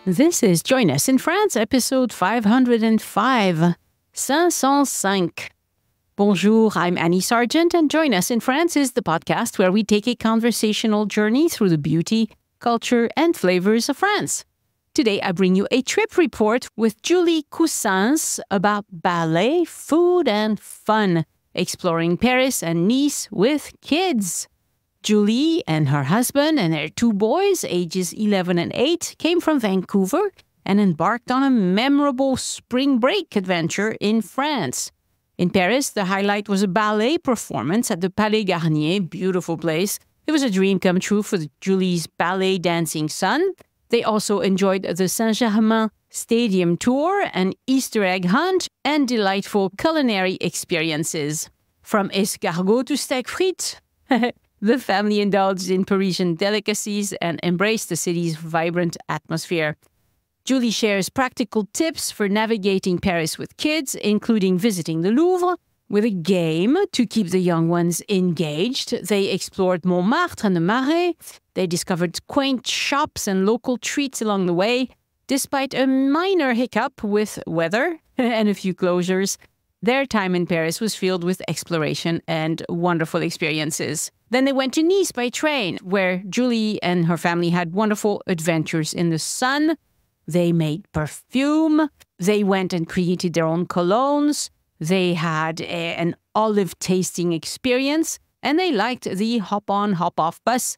This is Join Us in France, episode 505. 505. Bonjour, I'm Annie Sargent, and Join Us in France is the podcast where we take a conversational journey through the beauty, culture, and flavors of France. Today, I bring you a trip report with Julie Coussens about ballet, food, and fun, exploring Paris and Nice with kids. Julie and her husband and their two boys, ages 11 and 8, came from Vancouver and embarked on a memorable spring break adventure in France. In Paris, the highlight was a ballet performance at the Palais Garnier, beautiful place. It was a dream come true for Julie's ballet dancing son. They also enjoyed the Saint-Germain Stadium tour, an Easter egg hunt, and delightful culinary experiences. From escargot to steak frites, the family indulged in Parisian delicacies and embraced the city's vibrant atmosphere. Julie shares practical tips for navigating Paris with kids, including visiting the Louvre with a game to keep the young ones engaged. They explored Montmartre and the Marais. They discovered quaint shops and local treats along the way. Despite a minor hiccup with weather and a few closures, their time in Paris was filled with exploration and wonderful experiences. Then they went to Nice by train, where Julie and her family had wonderful adventures in the sun. They made perfume. They went and created their own colognes. They had an olive tasting experience. And they liked the hop-on, hop-off bus,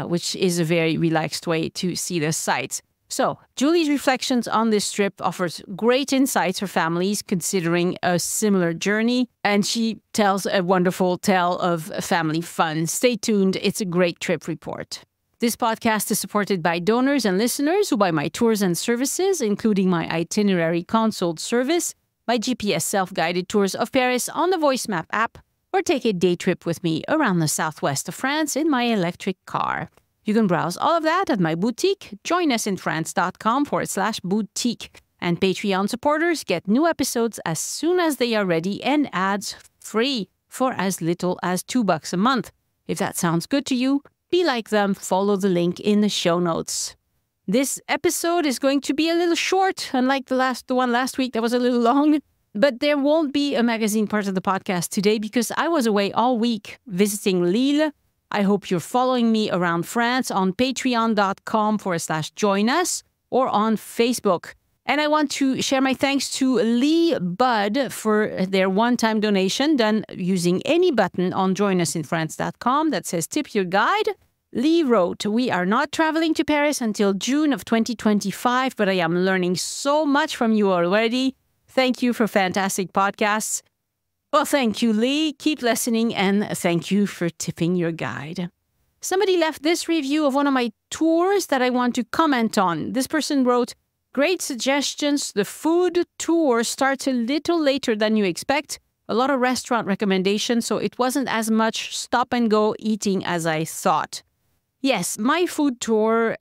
which is a very relaxed way to see the sights. So, Julie's reflections on this trip offers great insights for families considering a similar journey, and she tells a wonderful tale of family fun. Stay tuned, it's a great trip report. This podcast is supported by donors and listeners who buy my tours and services, including my itinerary consult service, my GPS self-guided tours of Paris on the Voice Map app, or take a day trip with me around the southwest of France in my electric car. You can browse all of that at my boutique, joinusinfrance.com/boutique. And Patreon supporters get new episodes as soon as they are ready and ads free for as little as $2 a month. If that sounds good to you, be like them, follow the link in the show notes. This episode is going to be a little short, unlike the one last week that was a little long. But there won't be a magazine part of the podcast today because I was away all week visiting Lille. I hope you're following me around France on patreon.com/joinus or on Facebook. And I want to share my thanks to Lee Budd for their one-time donation done using any button on joinusinfrance.com that says tip your guide. Lee wrote, "We are not traveling to Paris until June of 2025, but I am learning so much from you already. Thank you for fantastic podcasts." Well, thank you, Lee. Keep listening, and thank you for tipping your guide. Somebody left this review of one of my tours that I want to comment on. This person wrote, "Great suggestions. The food tour starts a little later than you expect. A lot of restaurant recommendations, so it wasn't as much stop-and-go eating as I thought." Yes, my food tour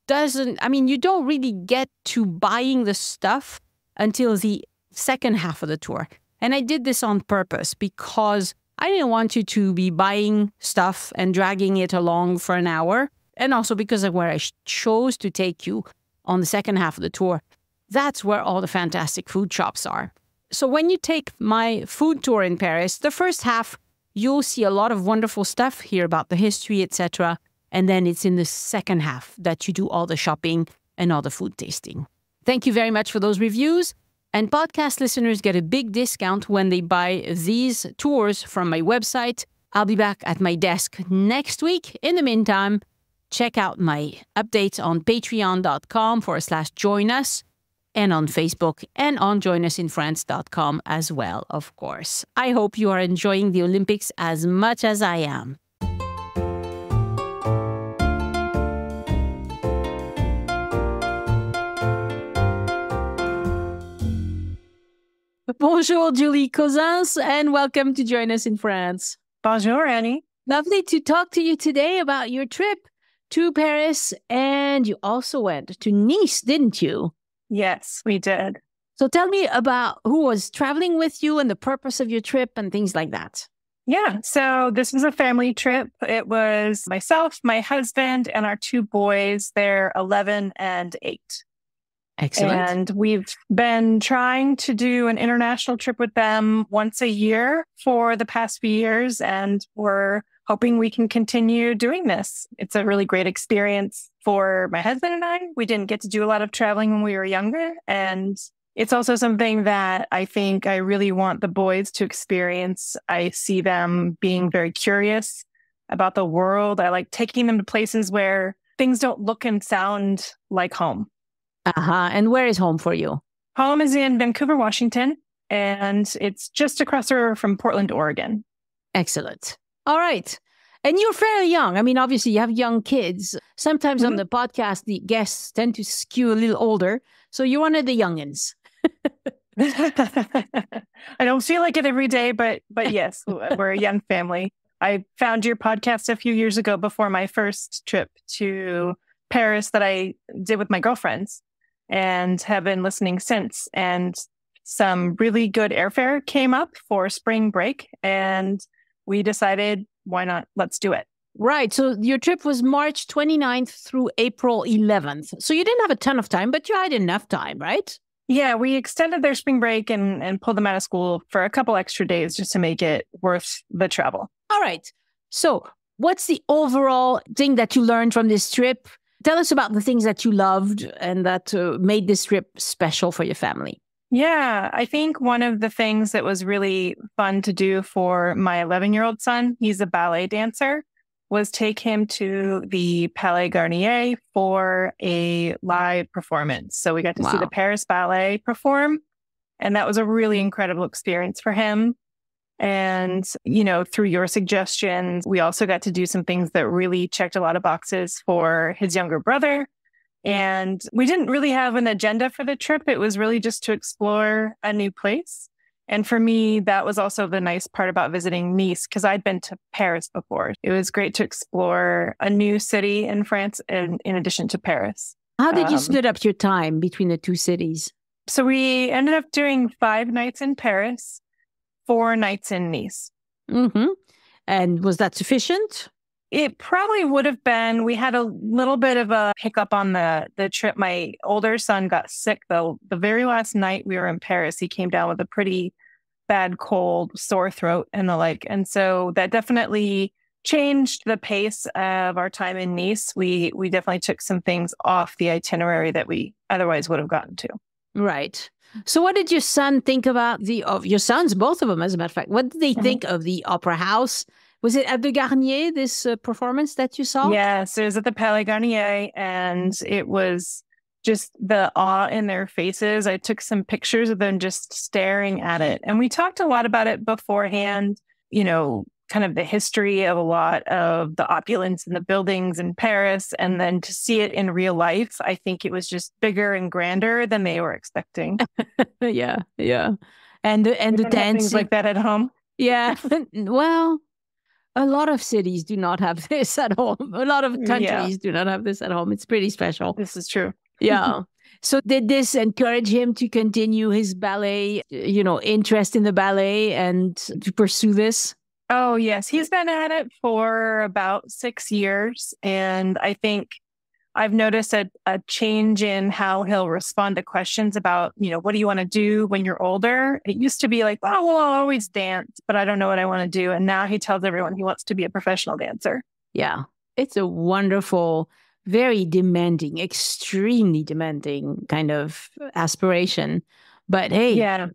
you don't really get to buying the stuff until the second half of the tour. And I did this on purpose because I didn't want you to be buying stuff and dragging it along for an hour. And also because of where I chose to take you on the second half of the tour. That's where all the fantastic food shops are. So when you take my food tour in Paris, the first half, you'll see a lot of wonderful stuff, hear about the history, etc. And then it's in the second half that you do all the shopping and all the food tasting. Thank you very much for those reviews. And podcast listeners get a big discount when they buy these tours from my website. I'll be back at my desk next week. In the meantime, check out my updates on patreon.com/joinus and on Facebook and on joinusinfrance.com as well, of course. I hope you are enjoying the Olympics as much as I am. Bonjour, Julie Coussens, and welcome to Join Us in France. Bonjour, Annie. Lovely to talk to you today about your trip to Paris, and you also went to Nice, didn't you? Yes, we did. So tell me about who was traveling with you and the purpose of your trip and things like that. Yeah, so this was a family trip. It was myself, my husband, and our two boys. They're 11 and 8. Excellent. And we've been trying to do an international trip with them once a year for the past few years. And we're hoping we can continue doing this. It's a really great experience for my husband and I. We didn't get to do a lot of traveling when we were younger. And it's also something that I think I really want the boys to experience. I see them being very curious about the world. I like taking them to places where things don't look and sound like home. And where is home for you? Home is in Vancouver, Washington, and it's just across the river from Portland, Oregon. Excellent. All right. And you're fairly young. I mean, obviously, you have young kids. Sometimes on the podcast, the guests tend to skew a little older. So you're one of the youngins. I don't feel like it every day, but yes, we're a young family. I found your podcast a few years ago before my first trip to Paris that I did with my girlfriends, and have been listening since. And some really good airfare came up for spring break, and we decided, why not? Let's do it. Right. So your trip was March 29th through April 11th. So you didn't have a ton of time, but you had enough time, right? Yeah, we extended their spring break and pulled them out of school for a couple extra days just to make it worth the travel. All right. So what's the overall thing that you learned from this trip? Tell us about the things that you loved and that made this trip special for your family. Yeah, I think one of the things that was really fun to do for my 11-year-old son, he's a ballet dancer, was take him to the Palais Garnier for a live performance. So we got to see the Paris Ballet perform, and that was a really incredible experience for him. And, through your suggestions, we also got to do some things that really checked a lot of boxes for his younger brother. And we didn't really have an agenda for the trip. It was really just to explore a new place. And for me, that was also the nice part about visiting Nice, because I'd been to Paris before. It was great to explore a new city in France in addition to Paris. How did you split up your time between the two cities? So we ended up doing 5 nights in Paris, 4 nights in Nice. Mm-hmm. And was that sufficient? It probably would have been. We had a little bit of a hiccup on the trip. My older son got sick, though. The very last night we were in Paris, he came down with a pretty bad cold, sore throat, and the like. And so that definitely changed the pace of our time in Nice. We definitely took some things off the itinerary that we otherwise would have gotten to. Right. So what did your son think about your sons, both of them, as a matter of fact? What did they think of the opera house? Was it at the Garnier, this performance that you saw? Yes, it was at the Palais Garnier, and it was just the awe in their faces. I took some pictures of them just staring at it. And we talked a lot about it beforehand, kind of the history of a lot of the opulence in the buildings in Paris. And then to see it in real life, I think it was just bigger and grander than they were expecting. Yeah. And the dancing. Things like that at home. Yeah. Well, a lot of cities do not have this at home. A lot of countries do not have this at home. It's pretty special. This is true. Yeah. So did this encourage him to continue his ballet, interest in the ballet and to pursue this? Oh, yes. He's been at it for about 6 years. And I think I've noticed a change in how he'll respond to questions about, what do you want to do when you're older? It used to be like, oh, well, I'll always dance, but I don't know what I want to do. And now he tells everyone he wants to be a professional dancer. Yeah. It's a wonderful, very demanding, extremely demanding kind of aspiration. But hey,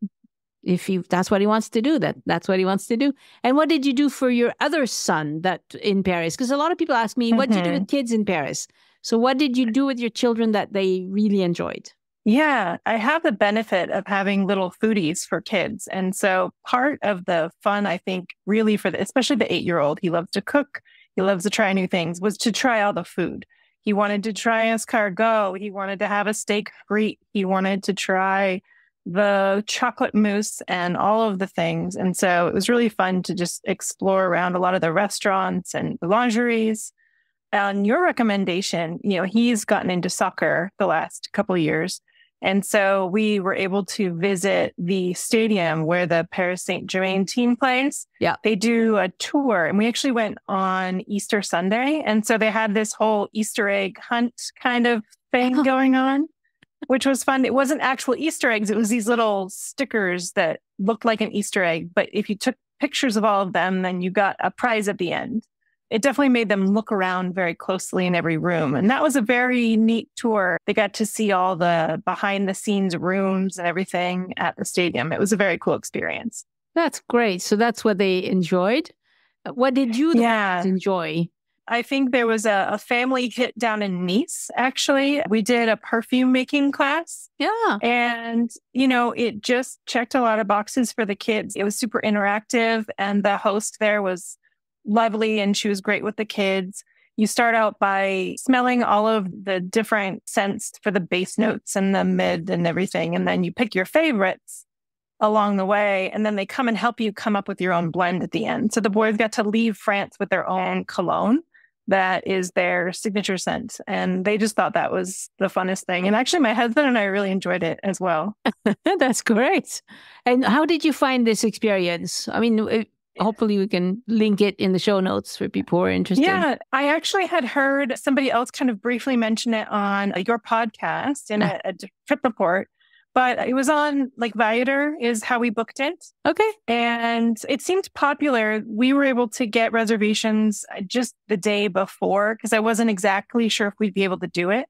if that's what he wants to do, that's what he wants to do. And what did you do for your other son that in Paris? Because a lot of people ask me, what did you do with kids in Paris? So what did you do with your children that they really enjoyed? Yeah, I have the benefit of having little foodies for kids. And so part of the fun, I think, really especially the 8-year-old, he loves to cook, he loves to try new things, was to try all the food. He wanted to try escargot. He wanted to have a steak frite. He wanted to try the chocolate mousse and all of the things. And so it was really fun to just explore around a lot of the restaurants and the lingeries. On your recommendation, he's gotten into soccer the last couple of years. And so we were able to visit the stadium where the Paris Saint-Germain team plays. Yeah. They do a tour, and we actually went on Easter Sunday. And so they had this whole Easter egg hunt kind of thing going on. which was fun. It wasn't actual Easter eggs. It was these little stickers that looked like an Easter egg. But if you took pictures of all of them, then you got a prize at the end. It definitely made them look around very closely in every room. And that was a very neat tour. They got to see all the behind the scenes rooms and everything at the stadium. It was a very cool experience. That's great. So that's what they enjoyed. What did you enjoy? I think there was a family hit down in Nice, actually. We did a perfume-making class. Yeah. And, it just checked a lot of boxes for the kids. It was super interactive, and the host there was lovely, and she was great with the kids. You start out by smelling all of the different scents for the base notes and the mid and everything, and then you pick your favorites along the way, and then they come and help you come up with your own blend at the end. So the boys got to leave France with their own cologne that is their signature scent, and they just thought that was the funnest thing. And actually, my husband and I really enjoyed it as well. That's great. And how did you find this experience? I mean, hopefully we can link it in the show notes for people who are interested. Yeah, I actually had heard somebody else kind of briefly mention it on your podcast in a trip report, but it was on Viator is how we booked it. Okay. And it seemed popular. We were able to get reservations just the day before because I wasn't exactly sure if we'd be able to do it.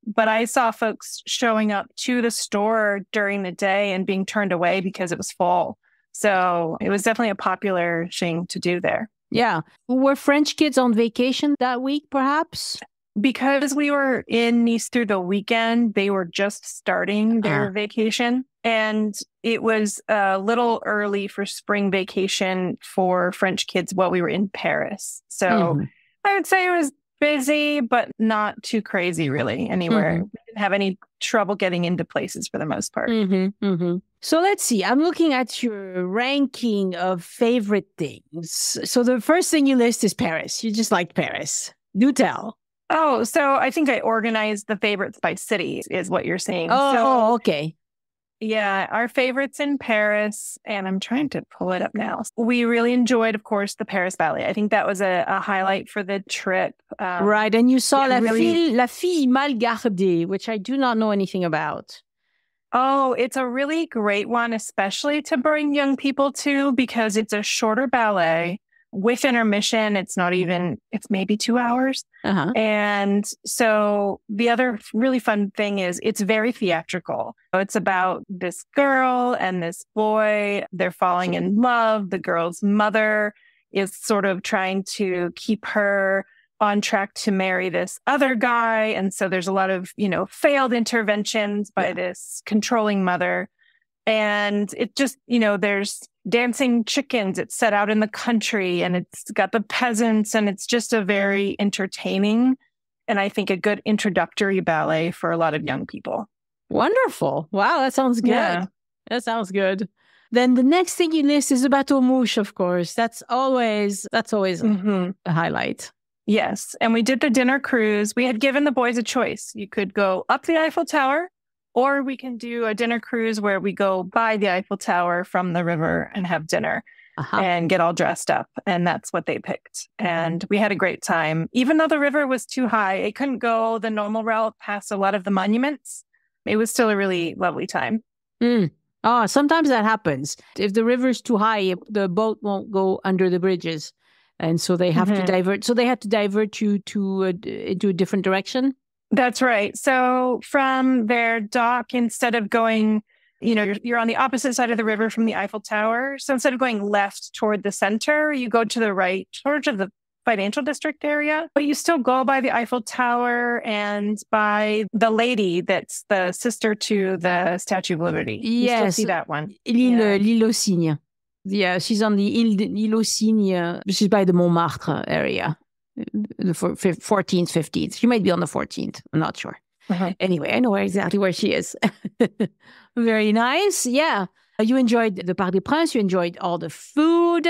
But I saw folks showing up to the store during the day and being turned away because it was full. So it was definitely a popular thing to do there. Yeah. Were French kids on vacation that week, perhaps? Because we were in Nice through the weekend, they were just starting their vacation. And it was a little early for spring vacation for French kids while we were in Paris. So I would say it was busy, but not too crazy, really, anywhere. We didn't have any trouble getting into places for the most part. So let's see. I'm looking at your ranking of favorite things. So the first thing you list is Paris. You just like Paris. Do tell. Oh, so I think I organized the favorites by city is what you're saying. Oh, okay. Yeah, our favorites in Paris, and I'm trying to pull it up now. We really enjoyed, of course, the Paris Ballet. I think that was a highlight for the trip. Right, and you saw La Fille Mal Gardée, which I do not know anything about. Oh, it's a really great one, especially to bring young people to, because it's a shorter ballet. With intermission, it's maybe 2 hours. And so the other really fun thing is it's very theatrical. It's about this girl and this boy. They're falling in love. The girl's mother is sort of trying to keep her on track to marry this other guy. And so there's a lot of, failed interventions by this controlling mother. And it just, there's dancing chickens. It's set out in the country and it's got the peasants, and it's just a very entertaining and I think a good introductory ballet for a lot of young people. Wonderful. Wow, that sounds good. Yeah. That sounds good. Then the next thing you list is Bateau Mouche, of course. That's always a highlight. Yes. And we did the dinner cruise. We had given the boys a choice. You could go up the Eiffel Tower, or we can do a dinner cruise where we go by the Eiffel Tower from the river and have dinner and get all dressed up. And that's what they picked. And we had a great time. Even though the river was too high, it couldn't go the normal route past a lot of the monuments. It was still a really lovely time. Oh, sometimes that happens. If the river's too high, the boat won't go under the bridges. And so they have to divert. So they had to divert you into a different direction? That's right. So from their dock, instead of going, you're on the opposite side of the river from the Eiffel Tower. So instead of going left toward the center, you go to the right towards the financial district area, but you still go by the Eiffel Tower and by the lady that's the sister to the Statue of Liberty. Yes. You still see that one. L'île aux Cygnes. Yeah, she's on the Île aux Cygnes, which is by the Montmartre area. The 14th, 15th. She might be on the 14th. I'm not sure. Anyway, I know exactly where she is. Very nice. Yeah. You enjoyed the Parc des Princes. You enjoyed all the food.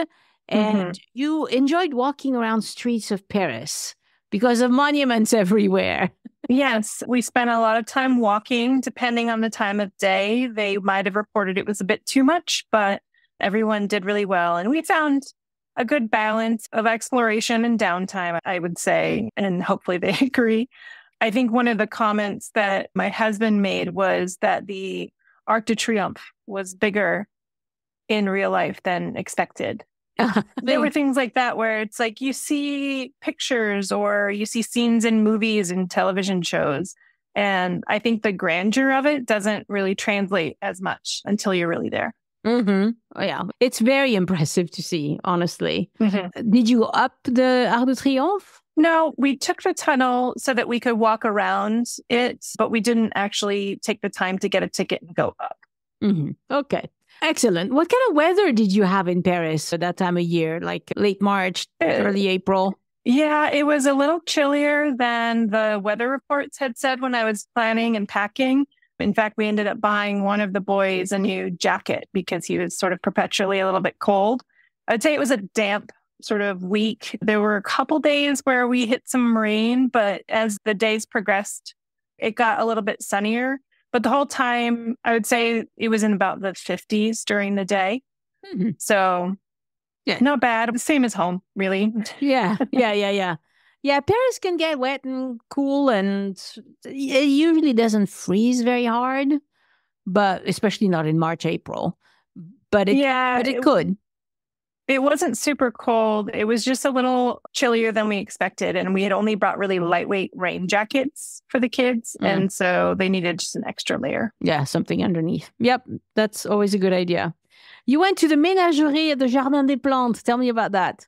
And you enjoyed walking around streets of Paris because of monuments everywhere. Yes. We spent a lot of time walking, depending on the time of day. They might have reported it was a bit too much, but everyone did really well. And we found a good balance of exploration and downtime, I would say, and hopefully they agree. I think one of the comments that my husband made was that the Arc de Triomphe was bigger in real life than expected. There were things like that where it's like you see pictures or you see scenes in movies and television shows. And I think the grandeur of it doesn't really translate as much until you're really there. Mm-hmm. Oh, yeah. It's very impressive to see, honestly. Mm-hmm. Did you go up the Arc de Triomphe? No, we took the tunnel so that we could walk around it, but we didn't actually take the time to get a ticket and go up. Mm-hmm. Okay. Excellent. What kind of weather did you have in Paris at that time of year, like late March, early April? Yeah, it was a little chillier than the weather reports had said when I was planning and packing. In fact, we ended up buying one of the boys a new jacket because he was sort of perpetually a little bit cold. I'd say it was a damp sort of week. There were a couple days where we hit some rain, but as the days progressed, it got a little bit sunnier. But the whole time, I would say it was in about the 50s during the day. Mm-hmm. So, yeah, not bad. The same as home, really. Yeah. Yeah, Paris can get wet and cool, and it usually doesn't freeze very hard, but especially not in March, April. But it could. It wasn't super cold. It was just a little chillier than we expected. And we had only brought really lightweight rain jackets for the kids. And so they needed just an extra layer. Yeah, something underneath. Yep, that's always a good idea. You went to the Ménagerie at the Jardin des Plantes. Tell me about that.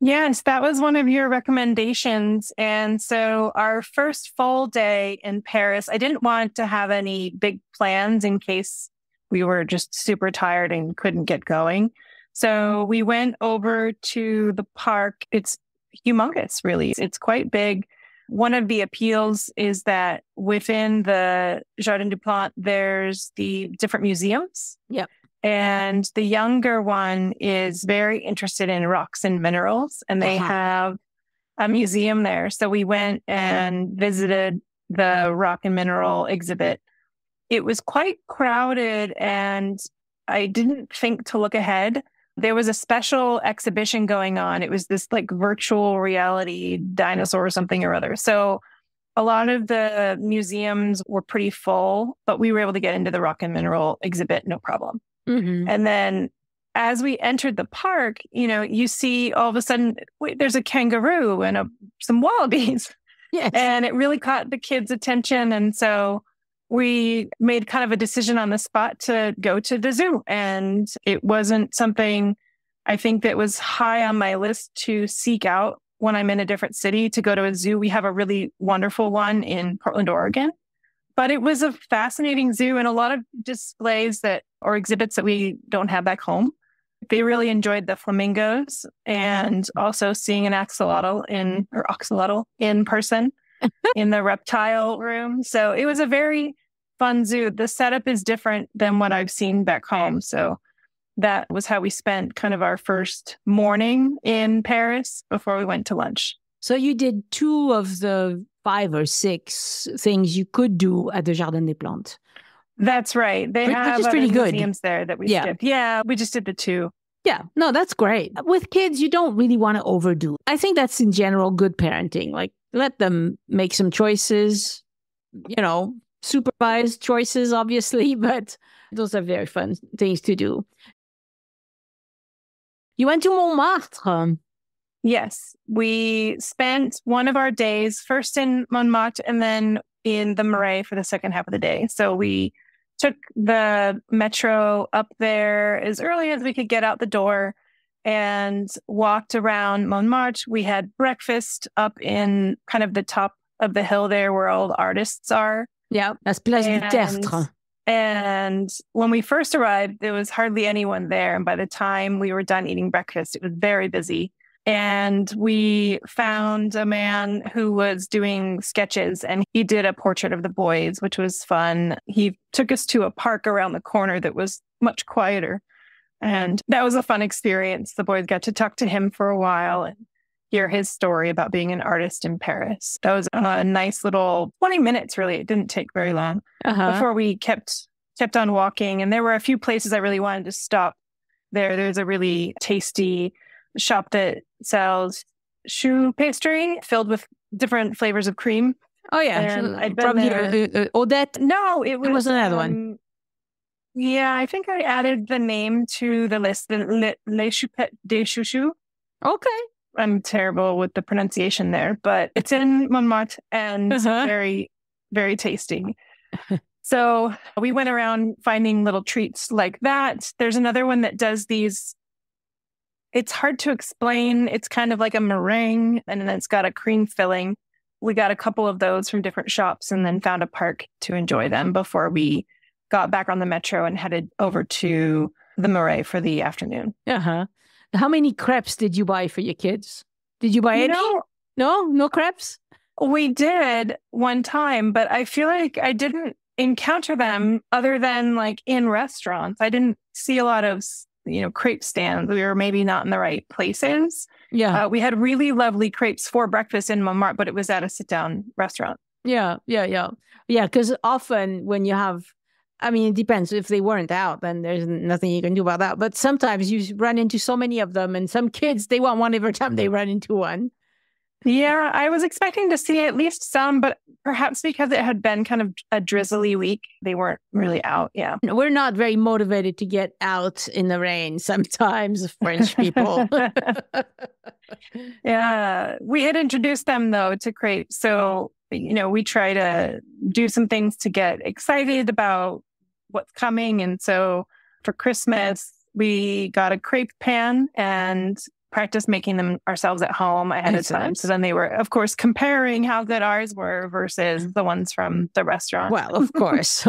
Yes, that was one of your recommendations. And so our first full day in Paris, I didn't want to have any big plans in case we were just super tired and couldn't get going. So we went over to the park. It's humongous, really. It's quite big. One of the appeals is that within the Jardin des Plantes, there's the different museums. Yep. And the younger one is very interested in rocks and minerals, and they have a museum there. So we went and visited the rock and mineral exhibit. It was quite crowded, and I didn't think to look ahead. There was a special exhibition going on. It was this like virtual reality dinosaur or something or other. So a lot of the museums were pretty full, but we were able to get into the rock and mineral exhibit, no problem. Mm-hmm. And then as we entered the park, you see all of a sudden, wait, there's a kangaroo and some wallabies. Yes. And it really caught the kids' attention. And so we made kind of a decision on the spot to go to the zoo. And it wasn't something I think that was high on my list to seek out when I'm in a different city to go to a zoo. We have a really wonderful one in Portland, Oregon. But it was a fascinating zoo and a lot of displays or exhibits that we don't have back home. They really enjoyed the flamingos and also seeing an axolotl in person in the reptile room. So it was a very fun zoo. The setup is different than what I've seen back home. So that was how we spent kind of our first morning in Paris before we went to lunch. So you did 2 of the 5 or 6 things you could do at the Jardin des Plantes. That's right. They have other museums there that we skipped. Yeah, we just did the 2. Yeah, no, that's great. With kids, you don't really want to overdo. I think that's in general good parenting. Like, let them make some choices, supervised choices, obviously, but those are very fun things to do. You went to Montmartre. Yes, we spent one of our days first in Montmartre and then in the Marais for the second half of the day. So we took the metro up there as early as we could get out the door and walked around Montmartre. We had breakfast up in kind of the top of the hill there where all the artists are. Yeah, that's Place du Tertre. And when we first arrived, there was hardly anyone there. And by the time we were done eating breakfast, it was very busy. And we found a man who was doing sketches and he did a portrait of the boys, which was fun. He took us to a park around the corner that was much quieter. And that was a fun experience. The boys got to talk to him for a while and hear his story about being an artist in Paris. That was a nice little 20 minutes, really. It didn't take very long before we kept on walking. And there were a few places I really wanted to stop there. There's a really tasty shop that sells choux pastry filled with different flavors of cream. Oh, yeah. And I'd been Probably there. Odette. No, It was another one. Yeah, I think I added the name to the list, Les Choupettes des Chouchous. Okay. I'm terrible with the pronunciation there, but it's in Montmartre and very, very tasty. So we went around finding little treats like that. There's another one that does these. It's hard to explain. It's kind of like a meringue, and then it's got a cream filling. We got a couple of those from different shops and then found a park to enjoy them before we got back on the metro and headed over to the Marais for the afternoon. How many crepes did you buy for your kids? Did you buy any? No crepes? We did one time, but I feel like I didn't encounter them other than like in restaurants. I didn't see a lot of, crepe stands. We were maybe not in the right places. Yeah. We had really lovely crepes for breakfast in Montmartre, but it was at a sit-down restaurant. Yeah. Because often when you have, it depends. If they weren't out, then there's nothing you can do about that. But sometimes you run into so many of them, and some kids, they want one every time they run into one. Yeah, I was expecting to see at least some, but perhaps because it had been kind of a drizzly week, they weren't really out. Yeah. We're not very motivated to get out in the rain sometimes, French people. Yeah. We had introduced them, though, to crepes. So, we try to do some things to get excited about what's coming. And so for Christmas, we got a crepe pan and practice making them ourselves at home ahead of time. So then they were, of course, comparing how good ours were versus the ones from the restaurant. Well, of course.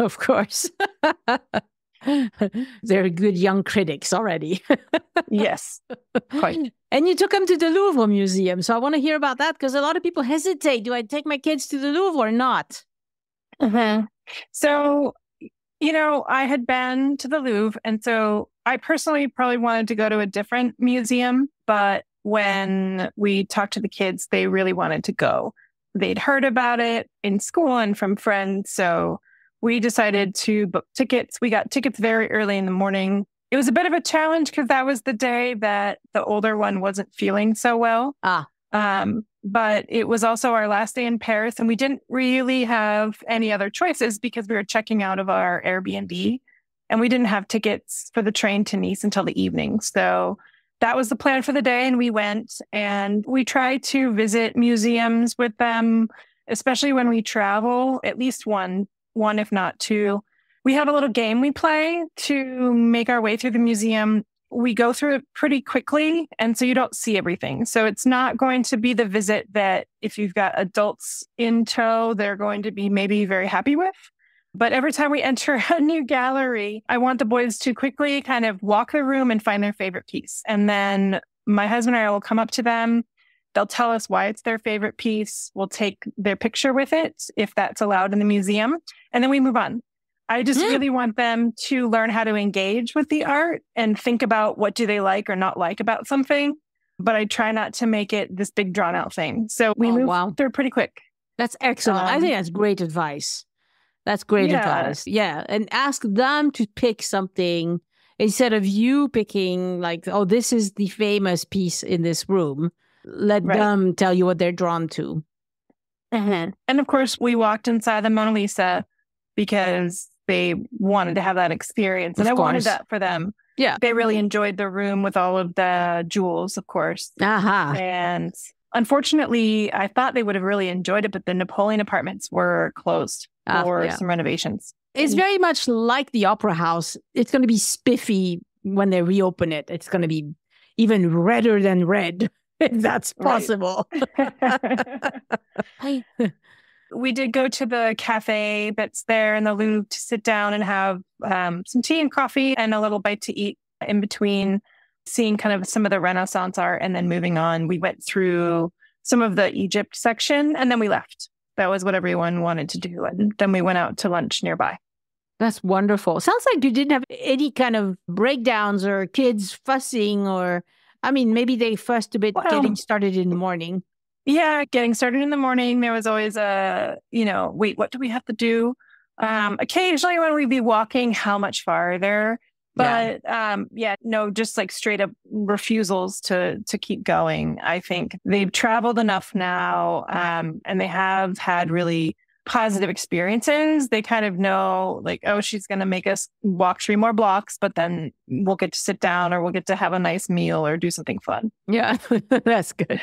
They're good young critics already. Yes, quite. And you took them to the Louvre Museum. So I want to hear about that because a lot of people hesitate. Do I take my kids to the Louvre or not? So, I had been to the Louvre. And so I personally probably wanted to go to a different museum. But when we talked to the kids, they really wanted to go. They'd heard about it in school and from friends. So we decided to book tickets. We got tickets very early in the morning. It was a bit of a challenge because that was the day that the older one wasn't feeling so well. But it was also our last day in Paris, and we didn't really have any other choices because we were checking out of our Airbnb, and we didn't have tickets for the train to Nice until the evening. So that was the plan for the day, and we went, and we tried to visit museums with them, especially when we travel, at least one if not two. We have a little game we play to make our way through the museum. We go through it pretty quickly, and so you don't see everything. So it's not going to be the visit that if you've got adults in tow, they're going to be maybe very happy with. But every time we enter a new gallery, I want the boys to quickly kind of walk the room and find their favorite piece. And then my husband and I will come up to them. They'll tell us why it's their favorite piece. We'll take their picture with it, if that's allowed in the museum. And then we move on. I just really want them to learn how to engage with the art and think about what do they like or not like about something. But I try not to make it this big drawn out thing. So we move through pretty quick. That's excellent. I think that's great advice. That's great advice. Yeah. And ask them to pick something instead of you picking like, oh, this is the famous piece in this room. Let them tell you what they're drawn to. And of course, we walked inside the Mona Lisa because they wanted to have that experience. And I wanted that for them. Yeah. They really enjoyed the room with all of the jewels, of course. And unfortunately, I thought they would have really enjoyed it, but the Napoleon apartments were closed for some renovations. It's very much like the Opera House. It's going to be spiffy when they reopen it. It's going to be even redder than red, if that's possible. We did go to the cafe that's there in the Louvre to sit down and have some tea and coffee and a little bite to eat in between, seeing kind of some of the Renaissance art and then moving on. We went through some of the Egypt section and then we left. That was what everyone wanted to do. And then we went out to lunch nearby. That's wonderful. Sounds like you didn't have any kind of breakdowns or kids fussing or, maybe they fussed a bit getting started in the morning. Yeah, getting started in the morning. There was always wait, what do we have to do? Occasionally when we'd be walking, how much farther? But no, just like straight up refusals to keep going. I think they've traveled enough now, and they have had really positive experiences. They kind of know like, oh, she's going to make us walk 3 more blocks, but then we'll get to sit down or we'll get to have a nice meal or do something fun. Yeah, that's good.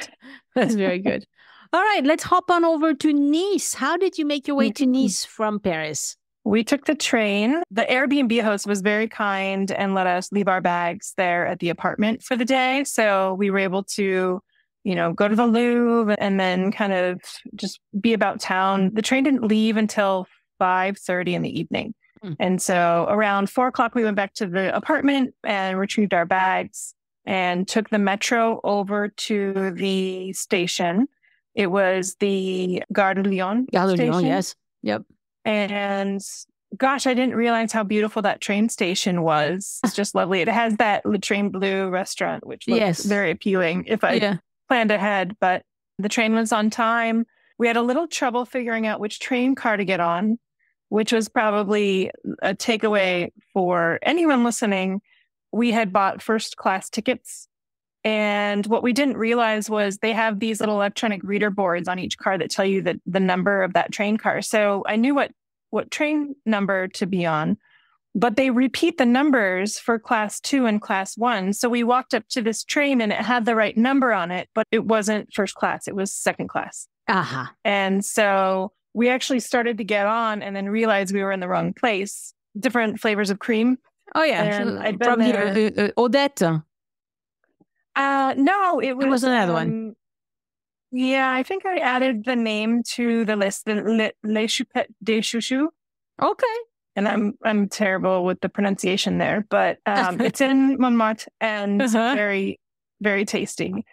That's very good. All right, let's hop on over to Nice. How did you make your way to Nice from Paris? We took the train. The Airbnb host was very kind and let us leave our bags there at the apartment for the day. So we were able to, go to the Louvre and then kind of just be about town. The train didn't leave until 5:30 in the evening. And so around 4:00, we went back to the apartment and retrieved our bags and took the metro over to the station. It was the Gare de Lyon station. Yes. Yep. And gosh, I didn't realize how beautiful that train station was. It's just lovely. It has that Le Train Bleu restaurant, which looks very appealing if I planned ahead. But the train was on time. We had a little trouble figuring out which train car to get on, which was probably a takeaway for anyone listening. We had bought first class tickets. And what we didn't realize was they have these little electronic reader boards on each car that tell you the number of that train car. So I knew what train number to be on, but they repeat the numbers for class 2 and class 1. So we walked up to this train and it had the right number on it, but it wasn't first class. It was second class. And so we actually started to get on and then realized we were in the wrong place. Different flavors of cream. Oh, yeah. And I'd been probably there. Odette. No, it was another one. Yeah, I think I added the name to the list, Les Choupettes des Chouchous. Okay. And I'm terrible with the pronunciation there, but it's in Montmartre and it's very, very tasty.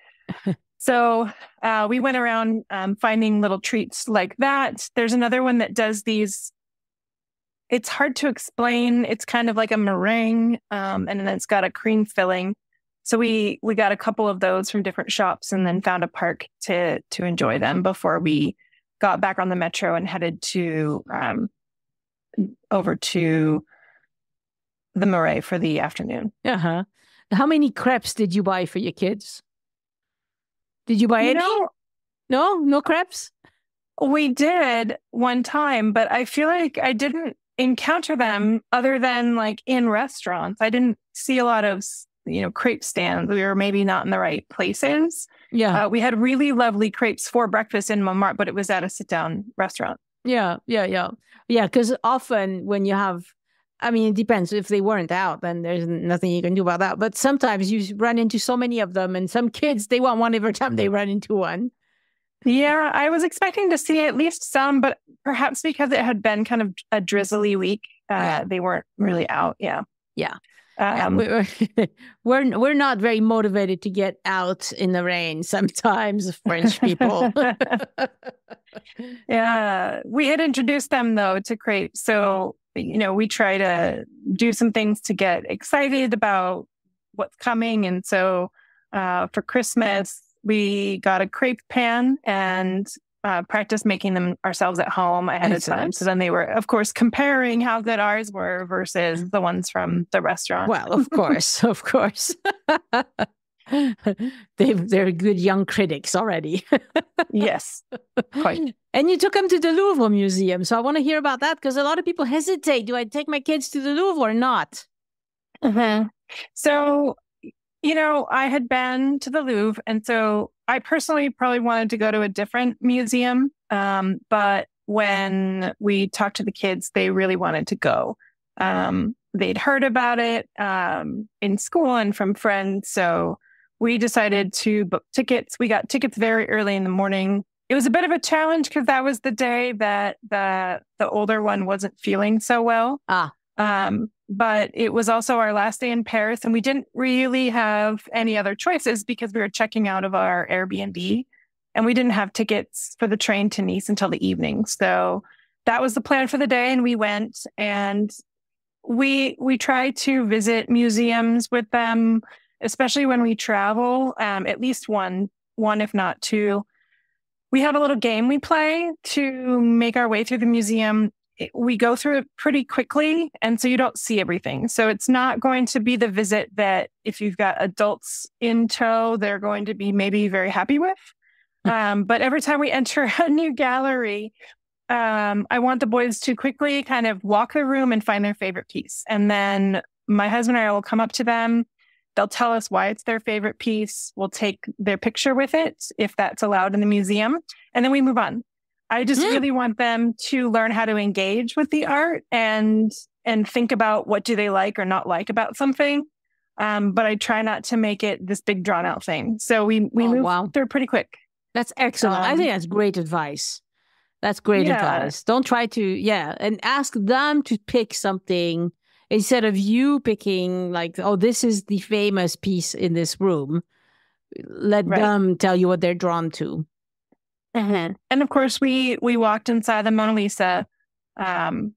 So we went around finding little treats like that. There's another one that does these. It's hard to explain. It's kind of like a meringue, and then it's got a cream filling. So we got a couple of those from different shops and then found a park to enjoy them before we got back on the metro and headed to over to the Marais for the afternoon. How many crepes did you buy for your kids? Did you buy any? No crepes? We did one time, but I feel like I didn't encounter them other than like in restaurants. I didn't see a lot of crepe stands. We were maybe not in the right places. Yeah. We had really lovely crepes for breakfast in Montmartre, but it was at a sit-down restaurant. Yeah. Because often when you have, it depends. If they weren't out, then there's nothing you can do about that. But sometimes you run into so many of them, and some kids, they want one every time they run into one. Yeah, I was expecting to see at least some, but perhaps because it had been kind of a drizzly week, they weren't really out. Yeah. We're not very motivated to get out in the rain sometimes, French people. Yeah, we had introduced them though to crepes, so we try to do some things to get excited about what's coming. And so for Christmas we got a crepe pan and practiced making them ourselves at home ahead of time. So then they were, of course, comparing how good ours were versus the ones from the restaurant. Well, of course. They're good young critics already. Yes, quite. And you took them to the Louvre Museum. So I want to hear about that because a lot of people hesitate. Do I take my kids to the Louvre or not? So, I had been to the Louvre, and so I personally probably wanted to go to a different museum. But when we talked to the kids, they really wanted to go. They'd heard about it in school and from friends. So we decided to book tickets. We got tickets very early in the morning. It was a bit of a challenge because that was the day that the older one wasn't feeling so well. But it was also our last day in Paris, and we didn't really have any other choices because we were checking out of our Airbnb, and we didn't have tickets for the train to Nice until the evening. So that was the plan for the day, and we went, and we tried to visit museums with them, especially when we travel, at least one, if not two. We have a little game we play to make our way through the museum. we go through it pretty quickly. And so you don't see everything. So it's not going to be the visit that if you've got adults in tow, they're going to be maybe very happy with. But every time we enter a new gallery, I want the boys to quickly kind of walk the room and find their favorite piece. And then my husband and I will come up to them. They'll tell us why it's their favorite piece. We'll take their picture with it, if that's allowed in the museum. And then we move on. I just really want them to learn how to engage with the art and think about what do they like or not like about something. But I try not to make it this big drawn out thing. So we move through pretty quick. That's excellent. I think that's great advice. That's great advice. Don't try to, and ask them to pick something instead of you picking like, oh, this is the famous piece in this room. Let them tell you what they're drawn to. Mm-hmm. And of course, we walked inside the Mona Lisa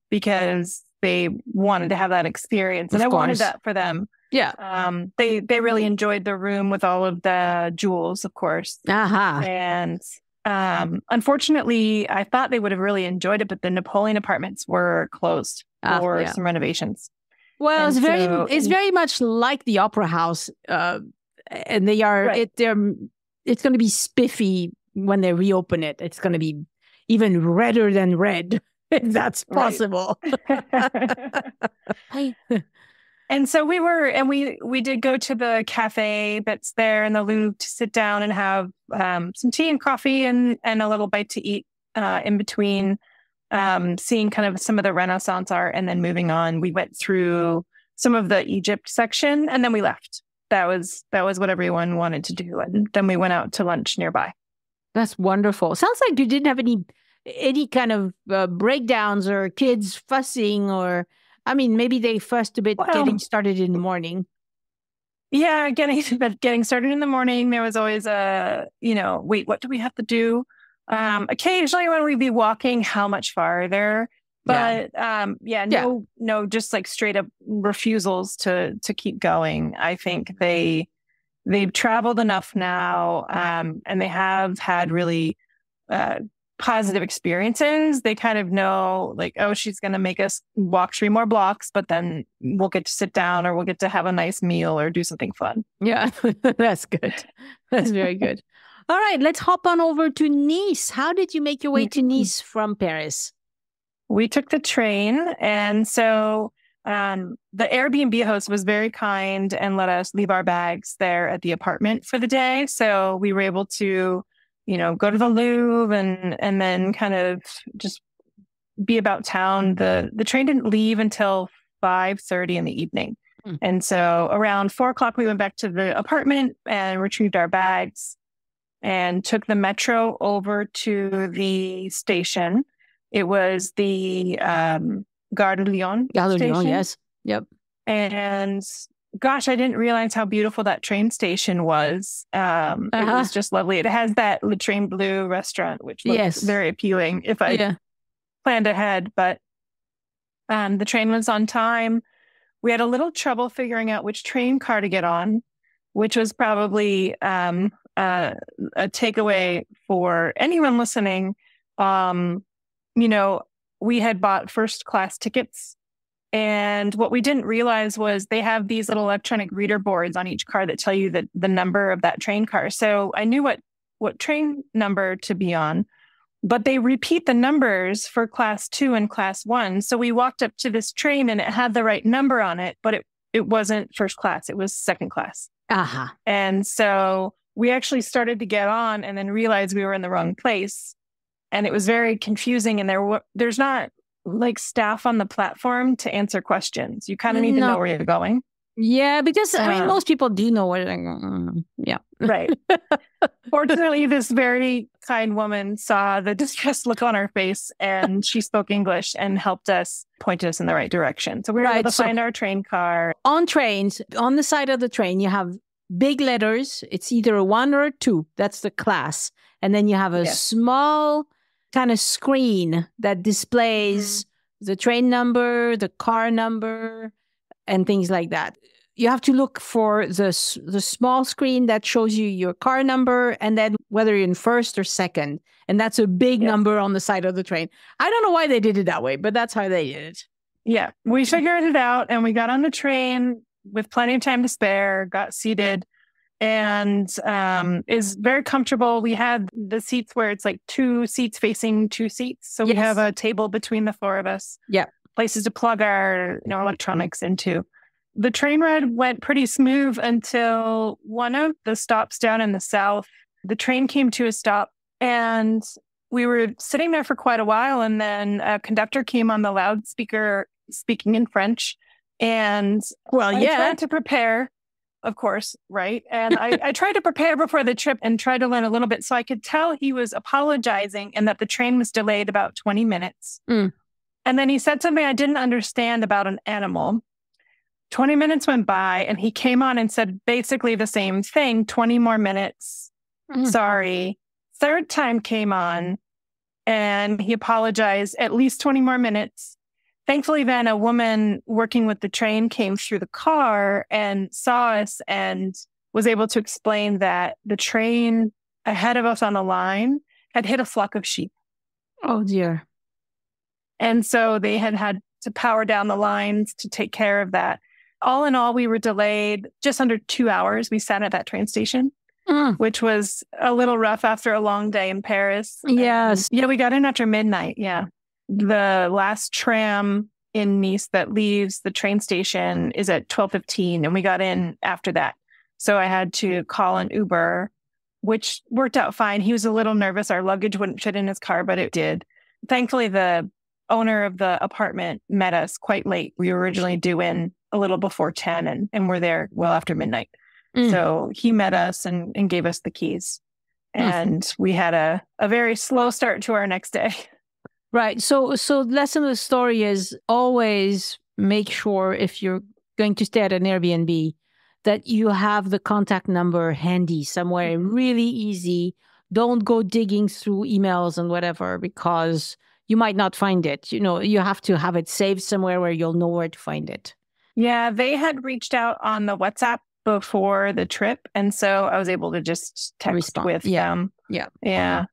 because they wanted to have that experience. And I wanted that for them. Yeah. They really enjoyed the room with all of the jewels, of course. And unfortunately, I thought they would have really enjoyed it, but the Napoleon apartments were closed for some renovations. Well, it's very much like the Opera House, and they are it's going to be spiffy when they reopen it. It's going to be even redder than red, if that's possible. And so we did go to the cafe that's there in the Louvre to sit down and have some tea and coffee and a little bite to eat in between, seeing kind of some of the Renaissance art, and then moving on. We went through some of the Egypt section and then we left. That was what everyone wanted to do. And then we went out to lunch nearby. That's wonderful. Sounds like you didn't have any kind of breakdowns or kids fussing or... I mean, maybe they fussed a bit getting started in the morning. Yeah, getting started in the morning. There was always wait, what do we have to do? Occasionally when we'd be walking, how much farther? But no, just like straight up refusals to keep going. I think they've traveled enough now, and they have had really positive experiences. They kind of know like, oh, she's going to make us walk 3 more blocks, but then we'll get to sit down or we'll get to have a nice meal or do something fun. Yeah, that's good. That's very good. All right, let's hop on over to Nice. How did you make your way to Nice from Paris? We took the train. And so the Airbnb host was very kind and let us leave our bags there at the apartment for the day. So we were able to go to the Louvre and then kind of just be about town. The train didn't leave until 5:30 in the evening. And so around 4:00, we went back to the apartment and retrieved our bags and took the metro over to the station. It was the Gare de Lyon station. Yes. Yep. And gosh, I didn't realize how beautiful that train station was. It was just lovely. It has that Le Train Bleu restaurant, which looks very appealing if I planned ahead. But the train was on time. We had a little trouble figuring out which train car to get on, which was probably a takeaway for anyone listening. We had bought first class tickets. And what we didn't realize was they have these little electronic reader boards on each car that tell you the number of that train car. So I knew what train number to be on, but they repeat the numbers for class 2 and class 1. So we walked up to this train and it had the right number on it, but it wasn't first class. It was second class. And so we actually started to get on and then realized we were in the wrong place. And it was very confusing. And there's not like staff on the platform to answer questions. You kind of need to know where you're going. Yeah, because I mean, most people do know where they're going. Yeah. Right. Fortunately, this very kind woman saw the distressed look on our face and she spoke English and helped us, point us in the right direction. So we were able to find our train car. On trains, on the side of the train, you have big letters. It's either a 1 or a 2. That's the class. And then you have a small kind of screen that displays the train number, the car number, and things like that. you have to look for the small screen that shows you your car number and then whether you're in first or second. And that's a big number on the side of the train. I don't know why they did it that way, but that's how they did it. Yeah, we figured it out and we got on the train with plenty of time to spare, got seated, and is very comfortable. We had the seats where it's like 2 seats facing 2 seats. So we have a table between the 4 of us. Yeah. Places to plug our electronics into. The train ride went pretty smooth until one of the stops down in the south. The train came to a stop and we were sitting there for quite a while. And then a conductor came on the loudspeaker speaking in French. And I tried to prepare, of course, right? And I tried to prepare before the trip and tried to learn a little bit. So I could tell he was apologizing and that the train was delayed about 20 minutes. And then he said something I didn't understand about an animal. 20 minutes went by and he came on and said basically the same thing, 20 more minutes. Sorry. Third time came on and he apologized, at least 20 more minutes. Thankfully, then a woman working with the train came through the car and saw us and was able to explain that the train ahead of us on the line had hit a flock of sheep. Oh, dear. And so they had to power down the lines to take care of that. All in all, we were delayed just under 2 hours. We sat at that train station, which was a little rough after a long day in Paris. Yes. Yeah, we got in after midnight. Yeah. The last tram in Nice that leaves the train station is at 12:15, and we got in after that. So I had to call an Uber, which worked out fine. He was a little nervous. Our luggage wouldn't fit in his car, but it did. Thankfully, the owner of the apartment met us quite late. We were originally due in a little before 10 and we're there well after midnight. So he met us and gave us the keys. And we had a very slow start to our next day. Right. So lesson of the story is always make sure if you're going to stay at an Airbnb that you have the contact number handy somewhere, really easy. Don't go digging through emails and whatever because you might not find it. You have to have it saved somewhere where you'll know where to find it. Yeah, they had reached out on the WhatsApp before the trip. And so I was able to just text with them. Yeah.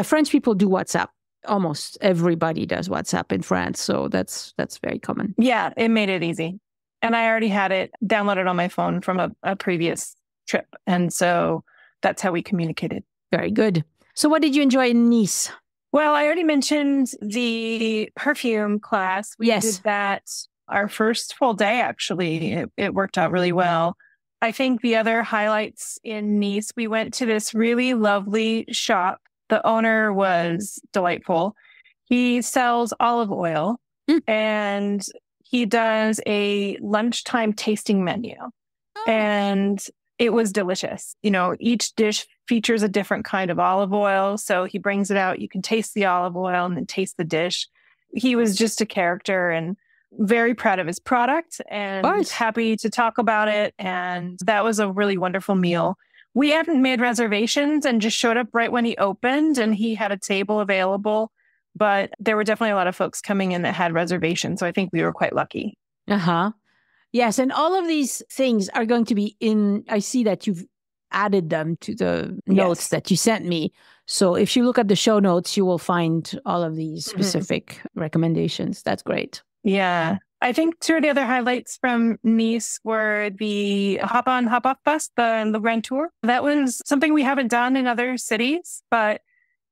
French people do WhatsApp. Almost everybody does WhatsApp in France. So that's very common. Yeah, it made it easy. And I already had it downloaded on my phone from a previous trip. And so that's how we communicated. Very good. So what did you enjoy in Nice? Well, I already mentioned the perfume class. We did that our first full day, actually. It worked out really well. I think the other highlights in Nice, we went to this really lovely shop. The owner was delightful. He sells olive oil and he does a lunchtime tasting menu. And it was delicious. Each dish features a different kind of olive oil. So he brings it out. You can taste the olive oil and then taste the dish. He was just a character and very proud of his product and happy to talk about it. And that was a really wonderful meal. We hadn't made reservations and just showed up right when he opened and he had a table available. But there were definitely a lot of folks coming in that had reservations. So I think we were quite lucky. Yes. And all of these things are going to be I see that you've added them to the notes that you sent me. So if you look at the show notes, you will find all of these specific recommendations. That's great. Yeah. I think two of the other highlights from Nice were the hop-on, hop-off bus, the Grand Tour. That was something we haven't done in other cities, but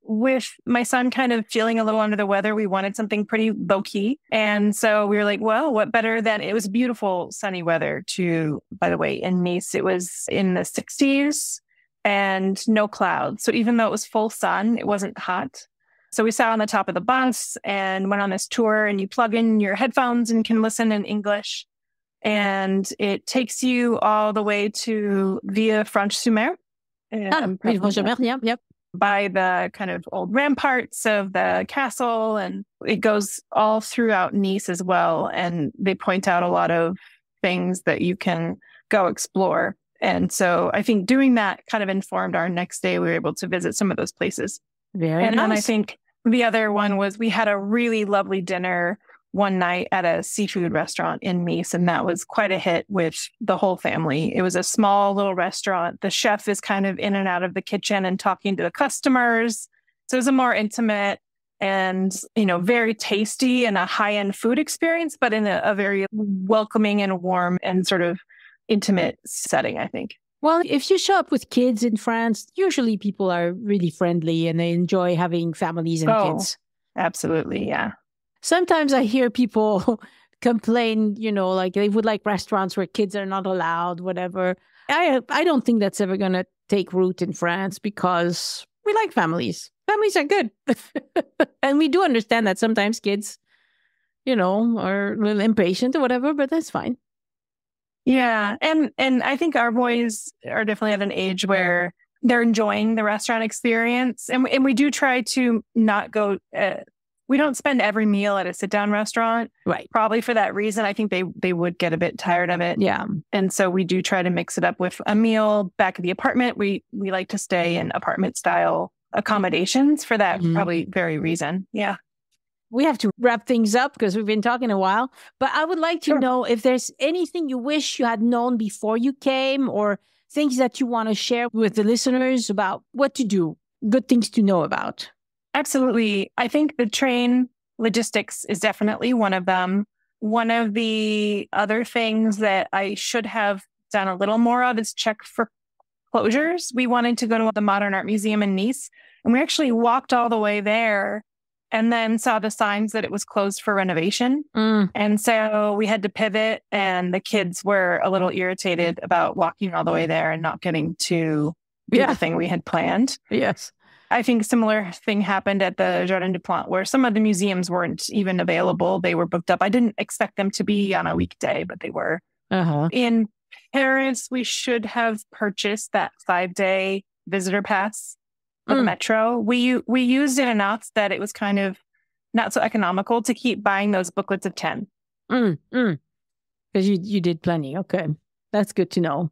with my son kind of feeling a little under the weather, we wanted something pretty low-key. And so we were like, well, what better than it was beautiful sunny weather too, by the way, in Nice. It was in the 60s and no clouds. So even though it was full sun, it wasn't hot. So we sat on the top of the bus and went on this tour, and you plug in your headphones and can listen in English. And it takes you all the way to Via Franche-sur-Mer. Yep. By the kind of old ramparts of the castle. And it goes all throughout Nice as well. And they point out a lot of things that you can go explore. And so I think doing that kind of informed our next day. We were able to visit some of those places. Very nice. And then I think the other one was we had a really lovely dinner one night at a seafood restaurant in Nice, and that was quite a hit with the whole family. It was a small little restaurant. The chef is kind of in and out of the kitchen and talking to the customers. So it was a more intimate and, very tasty and a high-end food experience, but in a very welcoming and warm and sort of intimate setting, I think. Well, if you show up with kids in France, usually people are really friendly and they enjoy having families and kids. Absolutely, yeah. Sometimes I hear people complain, like they would like restaurants where kids are not allowed, whatever. I don't think that's ever going to take root in France because we like families. Families are good. And we do understand that sometimes kids, are a little impatient or whatever, but that's fine. Yeah. And I think our boys are definitely at an age where they're enjoying the restaurant experience. And we do try to not go... we don't spend every meal at a sit-down restaurant. Right. Probably for that reason. I think they would get a bit tired of it. Yeah. And so we do try to mix it up with a meal back at the apartment. We like to stay in apartment-style accommodations for that probably very reason. Yeah. We have to wrap things up because we've been talking a while. But I would like to know if there's anything you wish you had known before you came or things that you want to share with the listeners about what to do, good things to know about. Absolutely. I think the train logistics is definitely one of them. One of the other things that I should have done a little more of is check for closures. We wanted to go to the Modern Art Museum in Nice, and we actually walked all the way there and then saw the signs that it was closed for renovation. And so we had to pivot, and the kids were a little irritated about walking all the way there and not getting to do the thing we had planned. Yes. I think a similar thing happened at the Jardin du Plantes, where some of the museums weren't even available. They were booked up. I didn't expect them to be on a weekday, but they were. In Paris, we should have purchased that 5-day visitor pass for the metro. We used it enough that it was kind of not so economical to keep buying those booklets of 10. Because you did plenty. Okay. That's good to know.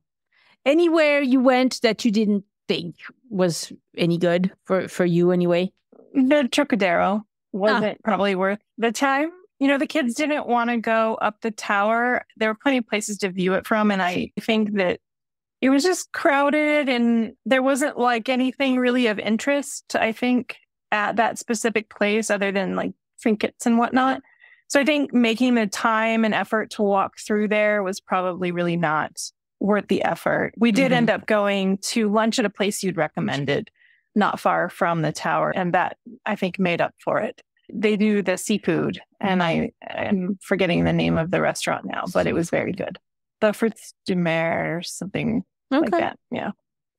Anywhere you went that you didn't think was any good for you anyway? The Trocadero wasn't probably worth the time. The kids didn't want to go up the tower. There were plenty of places to view it from. And I think that it was just crowded and there wasn't like anything really of interest, I think, at that specific place other than like trinkets and whatnot. So I think making the time and effort to walk through there was probably really not worth the effort. We did end up going to lunch at a place you'd recommended, not far from the tower. And that, I think, made up for it. They do the seafood, and I am forgetting the name of the restaurant now, but it was very good. The Fruits de Mer, something like that. Yeah.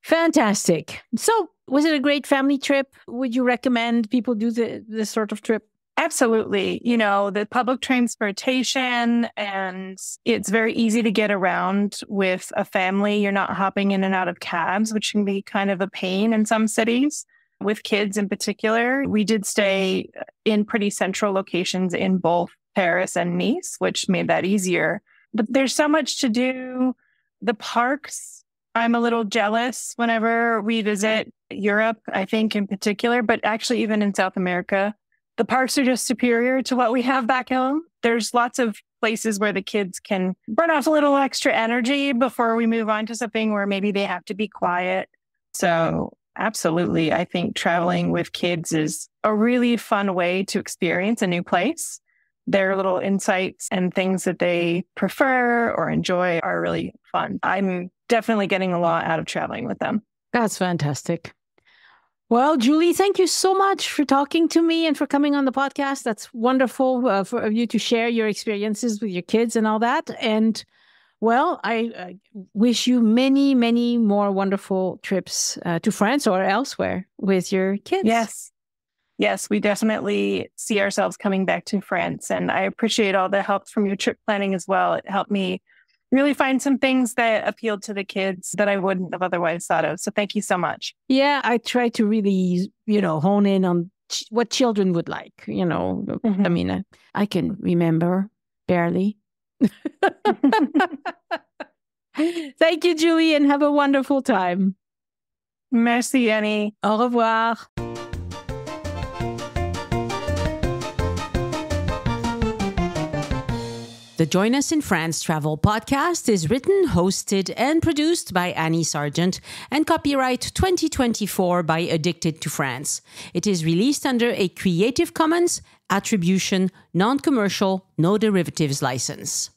Fantastic. So was it a great family trip? Would you recommend people do this sort of trip? Absolutely. The public transportation, and it's very easy to get around with a family. You're not hopping in and out of cabs, which can be kind of a pain in some cities. With kids in particular, we did stay in pretty central locations in both Paris and Nice, which made that easier. But there's so much to do. The parks, I'm a little jealous whenever we visit Europe, I think in particular, but actually even in South America. The parks are just superior to what we have back home. There's lots of places where the kids can burn off a little extra energy before we move on to something where maybe they have to be quiet. So absolutely, I think traveling with kids is a really fun way to experience a new place. Their little insights and things that they prefer or enjoy are really fun. I'm definitely getting a lot out of traveling with them. That's fantastic. Well, Julie, thank you so much for talking to me and for coming on the podcast. That's wonderful for you to share your experiences with your kids and all that. And well, I wish you many, many more wonderful trips to France or elsewhere with your kids. Yes, we definitely see ourselves coming back to France. And I appreciate all the help from your trip planning as well. It helped me really find some things that appealed to the kids that I wouldn't have otherwise thought of. So thank you so much. Yeah, I try to really, hone in on what children would like, I mean, I can remember barely. Thank you, Julie, and have a wonderful time. Merci, Annie. Au revoir. The Join Us in France Travel podcast is written, hosted, and produced by Annie Sargent and copyright 2024 by Addicted to France. It is released under a Creative Commons Attribution, Non-Commercial, No Derivatives license.